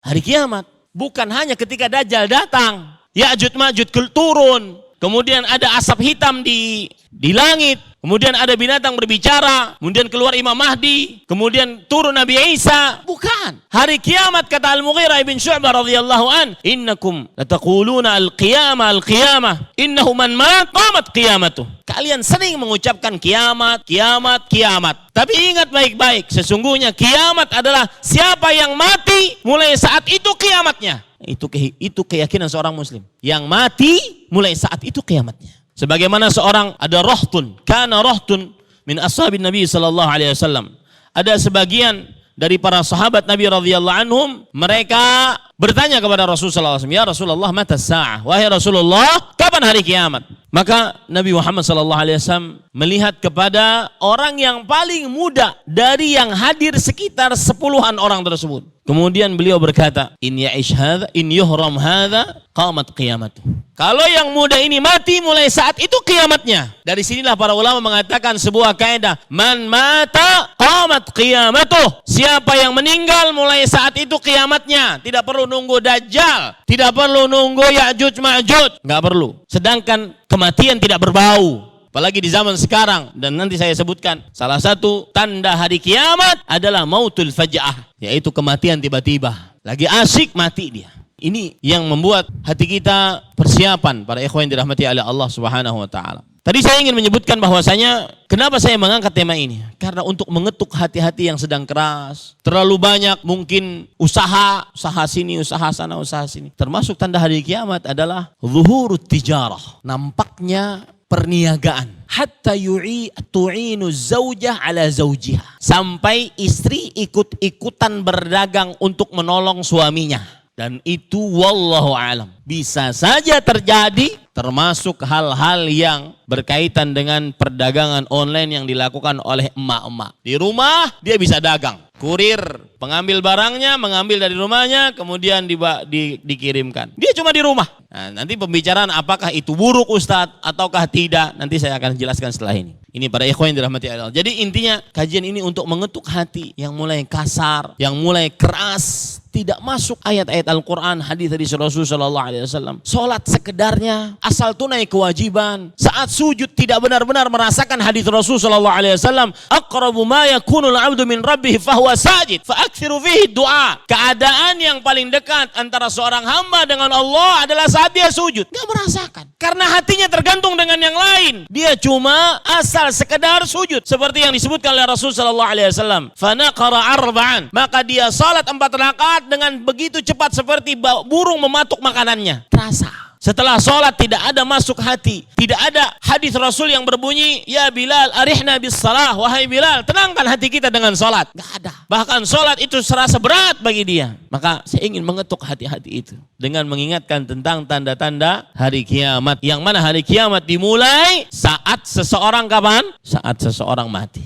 hari kiamat. Bukan hanya ketika Dajjal datang, Ya'juj Ma'juj turun, kemudian ada asap hitam di langit, kemudian ada binatang berbicara, kemudian keluar Imam Mahdi, kemudian turun Nabi Isa. Bukan. Hari kiamat, kata Al-Mughirah ibn Syu'bah radhiyallahu an, innakum lataquluna al-qiyamah, innahu man mat qamat qiyamatuh. Kalian sering mengucapkan kiamat, kiamat, kiamat. Tapi ingat baik-baik, sesungguhnya kiamat adalah siapa yang mati, mulai saat itu kiamatnya. Itu keyakinan seorang muslim. Yang mati, mulai saat itu kiamatnya. Sebagaimana seorang, ada rohtun, kana rohtun min ashabin Nabi sallallahu alaihi wasallam. Ada sebagian dari para sahabat Nabi radhiyallahu anhum, mereka bertanya kepada Rasulullah SAW, ya Rasulullah, mata sa'ah? Wahai Rasulullah, kapan hari kiamat? Maka Nabi Muhammad SAW melihat kepada orang yang paling muda dari yang hadir sekitar 10-an orang tersebut. Kemudian beliau berkata, in ya'ish hadha, in yuhram hadha, qamat qiyamatuh. Kalau yang muda ini mati, mulai saat itu kiamatnya. Dari sinilah para ulama mengatakan sebuah kaidah, man mata qamat qiyamatuh. Siapa yang meninggal, mulai saat itu kiamatnya. Tidak perlu nunggu Dajjal, tidak perlu nunggu Ya'juj Ma'juj, nggak perlu. Sedangkan kematian tidak berbau, apalagi di zaman sekarang. Dan nanti saya sebutkan salah satu tanda hari kiamat adalah mautul faj'ah, yaitu kematian tiba-tiba. Lagi asik mati dia. Ini yang membuat hati kita persiapan, para ikhwan yang dirahmati oleh Allah Subhanahu wa taala. Tadi saya ingin menyebutkan bahwasanya kenapa saya mengangkat tema ini? Karena untuk mengetuk hati-hati yang sedang keras. Terlalu banyak mungkin usaha sini, usaha sana, usaha sini. Termasuk tanda hari kiamat adalah zuhurut tijarah. Nampaknya perniagaan. Hatta tu'inu zaujah ala zaujiha. Sampai istri ikut-ikutan berdagang untuk menolong suaminya. Dan itu wallahu alam, bisa saja terjadi, termasuk hal-hal yang berkaitan dengan perdagangan online yang dilakukan oleh emak-emak. Di rumah dia bisa dagang. Kurir pengambil barangnya, mengambil dari rumahnya, kemudian dikirimkan. Dia cuma di rumah. Nah, nanti pembicaraan apakah itu buruk Ustadz ataukah tidak, nanti saya akan jelaskan setelah ini. Ini para ikhwan yang dirahmati Allah. Jadi intinya kajian ini untuk mengetuk hati yang mulai kasar, yang mulai keras. Tidak masuk ayat-ayat Al-Quran, hadis dari Rasulullah SAW. Sholat sekedarnya, asal tunai kewajiban. Saat sujud tidak benar-benar merasakan hadis Rasulullah SAW. Aqrabu ma yakunul abdu min rabbih fahuwa sajid, fa'akthiru fihi du'a. Keadaan yang paling dekat antara seorang hamba dengan Allah adalah saat dia sujud. Gak merasakan. Karena hatinya tergantung dengan yang lain. Dia cuma asal sekedar sujud. Seperti yang disebutkan oleh Rasulullah SAW. Fanaqara arba'an. Maka dia salat 4 rakaat dengan begitu cepat seperti burung mematuk makanannya. Terasa. Setelah sholat tidak ada masuk hati. Tidak ada hadis Rasul yang berbunyi, ya Bilal arihna bis salah. Wahai Bilal, tenangkan hati kita dengan sholat. Gak ada. Bahkan sholat itu serasa berat bagi dia. Maka saya ingin mengetuk hati-hati itu dengan mengingatkan tentang tanda-tanda hari kiamat. Yang mana hari kiamat dimulai saat seseorang kapan? Saat seseorang mati.